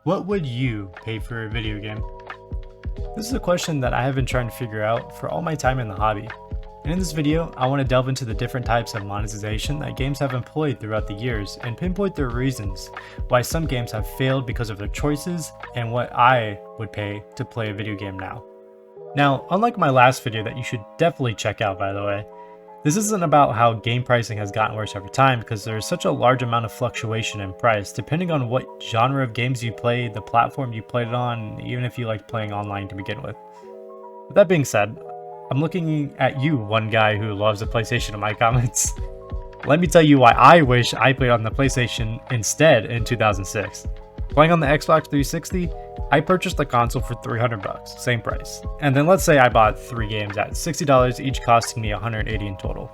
What would you pay for a video game? This is a question that I have been trying to figure out for all my time in the hobby. And in this video, I want to delve into the different types of monetization that games have employed throughout the years and pinpoint their reasons why some games have failed because of their choices and what I would pay to play a video game now. Now, unlike my last video that you should definitely check out, by the way, this isn't about how game pricing has gotten worse over time, because there is such a large amount of fluctuation in price depending on what genre of games you play, the platform you played it on, even if you like playing online to begin with. With that being said, I'm looking at you, one guy who loves the PlayStation, in my comments. Let me tell you why I wish I played on the PlayStation instead in 2006. Playing on the Xbox 360, I purchased the console for $300, same price. And then let's say I bought 3 games at $60, each costing me $180 in total.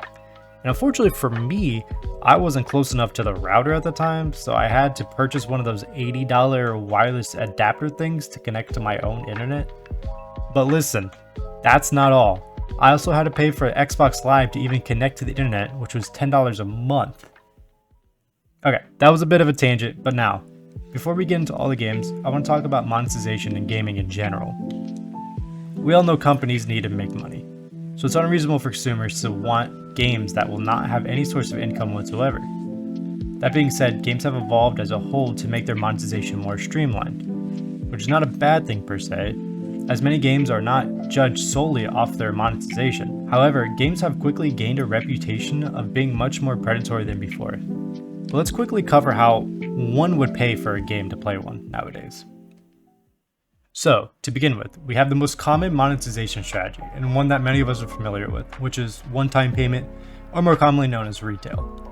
And unfortunately for me, I wasn't close enough to the router at the time, so I had to purchase one of those $80 wireless adapter things to connect to my own internet. But listen, that's not all. I also had to pay for Xbox Live to even connect to the internet, which was $10 a month. Okay, that was a bit of a tangent, but now, before we get into all the games, I want to talk about monetization in gaming in general. We all know companies need to make money, so it's unreasonable for consumers to want games that will not have any source of income whatsoever. That being said, games have evolved as a whole to make their monetization more streamlined, which is not a bad thing per se, as many games are not judged solely off their monetization. However, games have quickly gained a reputation of being much more predatory than before. But let's quickly cover how one would pay for a game to play one nowadays. So, to begin with, we have the most common monetization strategy, and one that many of us are familiar with, which is one-time payment, or more commonly known as retail.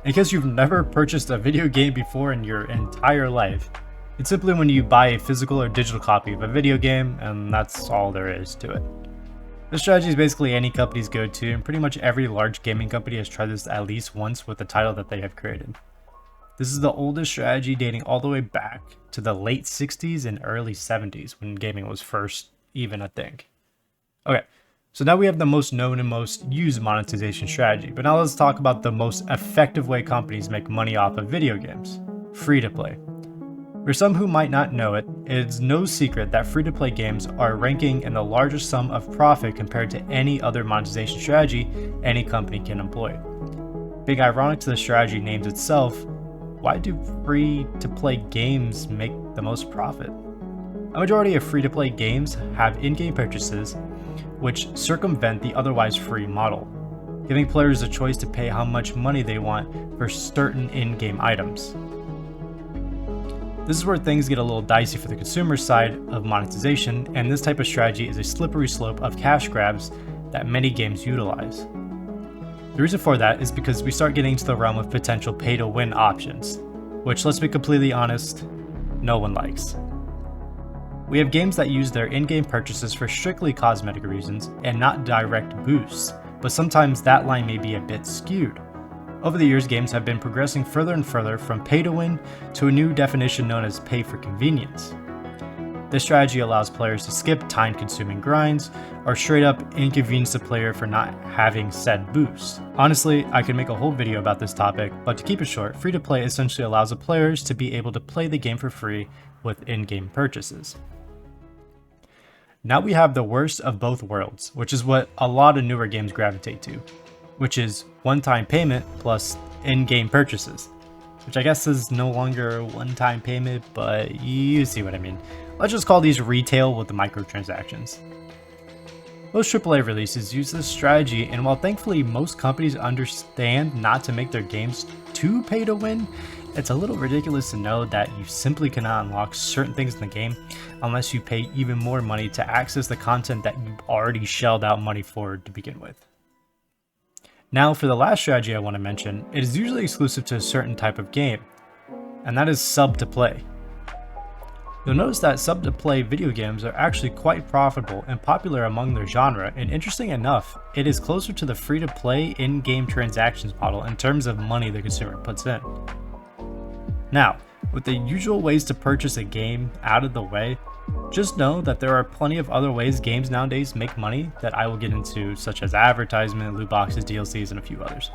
In case you've never purchased a video game before in your entire life, it's simply when you buy a physical or digital copy of a video game, and that's all there is to it. This strategy is basically any company's go-to, and pretty much every large gaming company has tried this at least once with the title that they have created. This is the oldest strategy, dating all the way back to the late 60s and early 70s when gaming was first even a thing. Okay, so now we have the most known and most used monetization strategy, but now let's talk about the most effective way companies make money off of video games: free-to-play. For some who might not know it, it's no secret that free-to-play games are ranking in the largest sum of profit compared to any other monetization strategy any company can employ. Being ironic to the strategy names itself, why do free-to-play games make the most profit? A majority of free-to-play games have in-game purchases, which circumvent the otherwise free model, giving players a choice to pay how much money they want for certain in-game items. This is where things get a little dicey for the consumer side of monetization, and this type of strategy is a slippery slope of cash grabs that many games utilize. The reason for that is because we start getting into the realm of potential pay-to-win options, which, let's be completely honest, no one likes. We have games that use their in-game purchases for strictly cosmetic reasons and not direct boosts, but sometimes that line may be a bit skewed. Over the years, games have been progressing further and further from pay-to-win to a new definition known as pay for convenience. This strategy allows players to skip time-consuming grinds or straight up inconvenience the player for not having said boosts. Honestly, I could make a whole video about this topic, but to keep it short, free-to-play essentially allows the players to be able to play the game for free with in-game purchases. Now we have the worst of both worlds, which is what a lot of newer games gravitate to, which is one-time payment plus in-game purchases, which I guess is no longer a one-time payment, but you see what I mean. Let's just call these retail with the microtransactions. Most AAA releases use this strategy, and while thankfully most companies understand not to make their games too pay to win, it's a little ridiculous to know that you simply cannot unlock certain things in the game unless you pay even more money to access the content that you've already shelled out money for to begin with. Now for the last strategy I want to mention, it is usually exclusive to a certain type of game, and that is sub-to-play. You'll notice that sub-to-play video games are actually quite profitable and popular among their genre, and interesting enough, it is closer to the free-to-play in-game transactions model in terms of money the consumer puts in. Now, with the usual ways to purchase a game out of the way, just know that there are plenty of other ways games nowadays make money that I will get into, such as advertisement, loot boxes, DLCs, and a few others.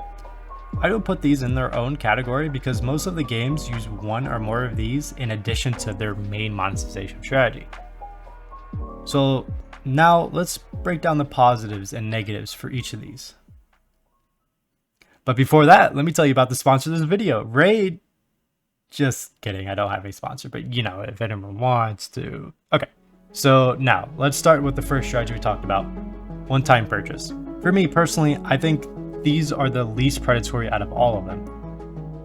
I don't put these in their own category because most of the games use one or more of these in addition to their main monetization strategy. So now let's break down the positives and negatives for each of these. But before that, let me tell you about the sponsor of this video, Raid. Just kidding, I don't have a sponsor, but you know, if anyone wants to. Okay, so now let's start with the first strategy we talked about, one-time purchase. For me personally, I think these are the least predatory out of all of them.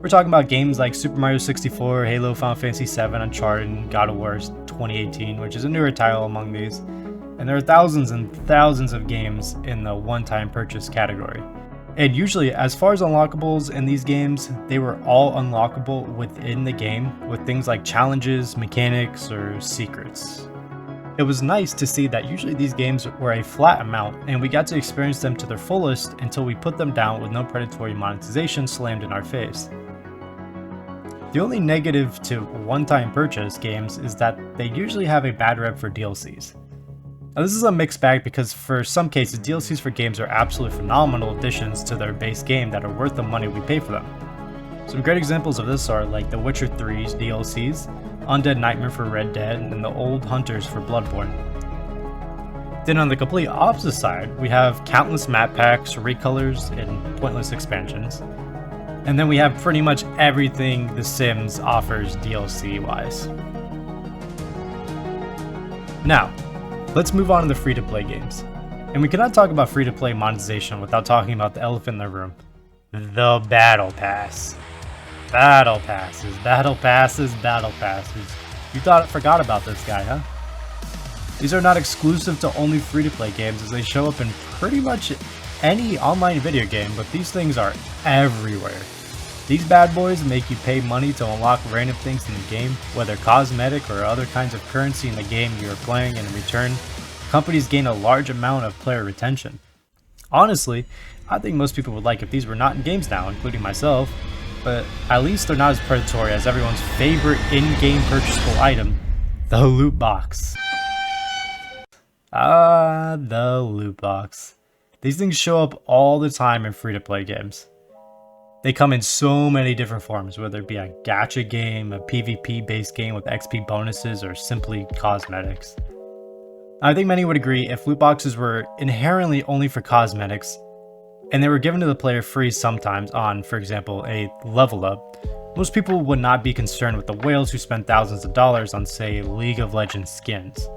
We're talking about games like Super Mario 64, Halo, Final Fantasy 7, Uncharted, and God of War 2018, which is a newer title among these. And there are thousands and thousands of games in the one-time purchase category. And usually, as far as unlockables in these games, they were all unlockable within the game with things like challenges, mechanics, or secrets. It was nice to see that usually these games were a flat amount and we got to experience them to their fullest until we put them down with no predatory monetization slammed in our face. The only negative to one-time purchase games is that they usually have a bad rep for DLCs. Now this is a mixed bag because for some cases DLCs for games are absolutely phenomenal additions to their base game that are worth the money we pay for them. Some great examples of this are like The Witcher 3's DLCs, Undead Nightmare for Red Dead, and the Old Hunters for Bloodborne. Then on the complete opposite side, we have countless map packs, recolors, and pointless expansions. And then we have pretty much everything The Sims offers DLC-wise. Now, let's move on to the free-to-play games. And we cannot talk about free-to-play monetization without talking about the elephant in the room. The Battle Pass. Battle Passes, Battle Passes, Battle Passes. You forgot about this guy, huh? These are not exclusive to only free-to-play games as they show up in pretty much any online video game, but these things are everywhere. These bad boys make you pay money to unlock random things in the game, whether cosmetic or other kinds of currency in the game you are playing, and in return, companies gain a large amount of player retention. Honestly, I think most people would like if these were not in games now, including myself, but at least they're not as predatory as everyone's favorite in-game purchasable item, the loot box. Ah, the loot box. These things show up all the time in free-to-play games. They come in so many different forms, whether it be a gacha game, a PvP-based game with XP bonuses, or simply cosmetics. I think many would agree if loot boxes were inherently only for cosmetics, and they were given to the player free sometimes on, for example, a level up, most people would not be concerned with the whales who spend thousands of dollars on, say, League of Legends skins.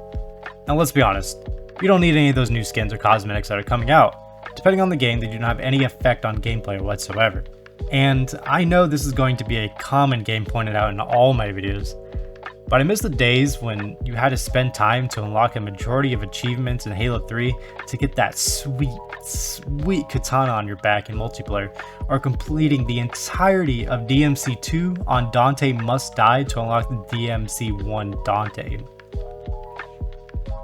Now let's be honest, you don't need any of those new skins or cosmetics that are coming out. Depending on the game, they do not have any effect on gameplay whatsoever. And I know this is going to be a common game pointed out in all my videos, but I miss the days when you had to spend time to unlock a majority of achievements in Halo 3 to get that sweet katana on your back in multiplayer, or completing the entirety of DMC 2 on Dante Must Die to unlock the DMC 1 Dante.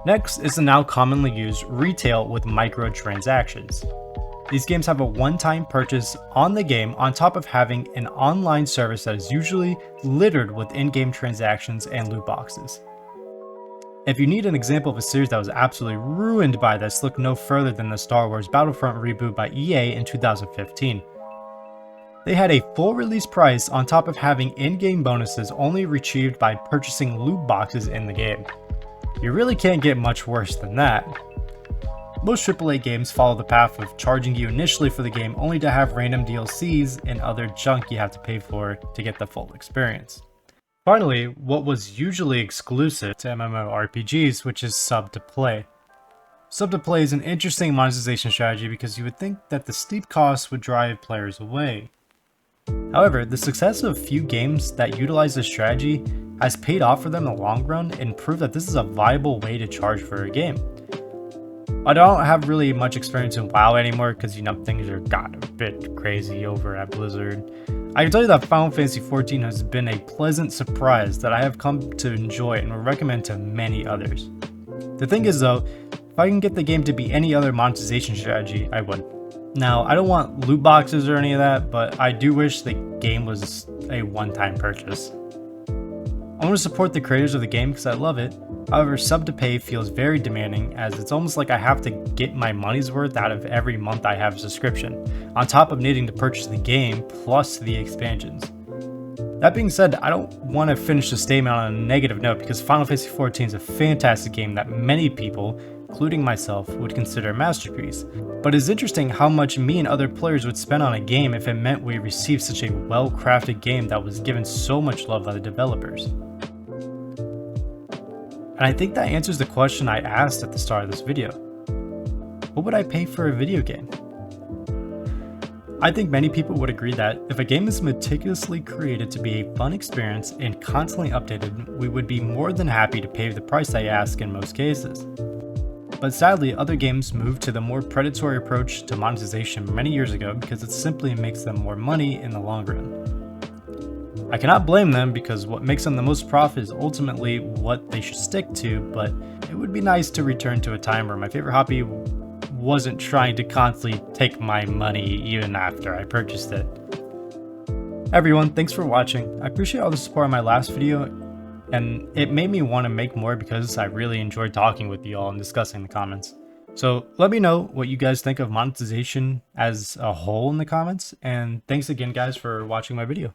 Next is the now commonly used retail with microtransactions. These games have a one-time purchase on the game on top of having an online service that is usually littered with in-game transactions and loot boxes. If you need an example of a series that was absolutely ruined by this, look no further than the Star Wars Battlefront reboot by EA in 2015. They had a full release price on top of having in-game bonuses only retrieved by purchasing loot boxes in the game. You really can't get much worse than that. Most AAA games follow the path of charging you initially for the game only to have random DLCs and other junk you have to pay for to get the full experience. Finally, what was usually exclusive to MMORPGs, which is sub-to-play. Sub-to-play is an interesting monetization strategy because you would think that the steep costs would drive players away. However, the success of a few games that utilize this strategy has paid off for them in the long run and proved that this is a viable way to charge for a game. I don't have really much experience in WoW anymore because, things are got a bit crazy over at Blizzard. I can tell you that Final Fantasy XIV has been a pleasant surprise that I have come to enjoy and would recommend to many others. The thing is though, if I can get the game to be any other monetization strategy, I would. Now, I don't want loot boxes or any of that, but I do wish the game was a one-time purchase. I want to support the creators of the game because I love it. However, sub to pay feels very demanding, as it's almost like I have to get my money's worth out of every month I have a subscription, on top of needing to purchase the game plus the expansions. That being said, I don't want to finish the statement on a negative note because Final Fantasy XIV is a fantastic game that many people, including myself, would consider a masterpiece. But it's interesting how much me and other players would spend on a game if it meant we received such a well-crafted game that was given so much love by the developers. And I think that answers the question I asked at the start of this video. What would I pay for a video game? I think many people would agree that if a game is meticulously created to be a fun experience and constantly updated, we would be more than happy to pay the price I ask in most cases. But sadly, other games moved to the more predatory approach to monetization many years ago because it simply makes them more money in the long run. I cannot blame them because what makes them the most profit is ultimately what they should stick to, but it would be nice to return to a time where my favorite hobby wasn't trying to constantly take my money even after I purchased it. Everyone, thanks for watching. I appreciate all the support on my last video, and it made me want to make more because I really enjoyed talking with you all and discussing the comments. So let me know what you guys think of monetization as a whole in the comments, and thanks again guys for watching my video.